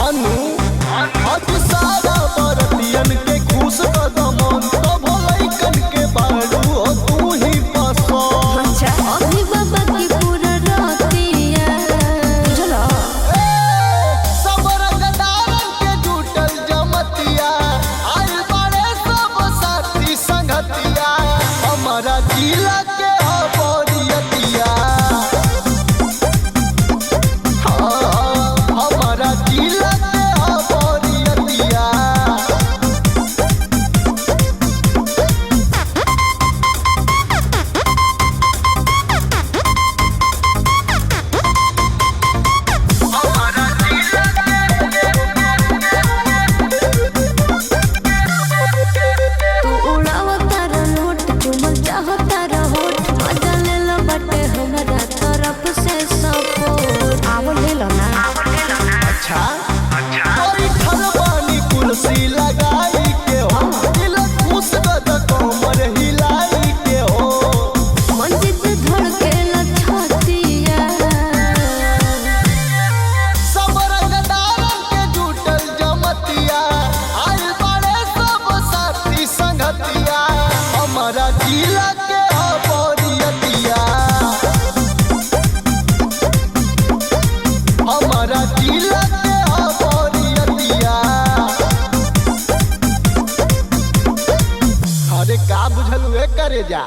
अनु आज सारा बरतियन के खुश कदमन तो भलैकन के बारू हो तू ही पसंद। अभी बाबा की पूरा रातिया बुझलो सब रंगदारन के जुटल जमतिया आइल बाड़े सब साथी संगतिया हमारा जिला के बोरियतिया हमारा जिला के बोरियतिया। तू उड़ावता नोट चुमल चाहता होठ मजा ले लो बटे हमरा तरफ से सपोर्ट आवो ले लो ना। अच्छा कोई खलबानी कुर्सी लगाई के हो दिल खुश गद कमर हिलाई के हो मंजिल धड़के लछतिया सब रंगदारन के जुटल जमतिया आइल बाड़े सब साथी संगतिया हमारा जिला के बोरियतिया हमारा जिला के बोरियतिया। अरे का बुझल हुए करे जा।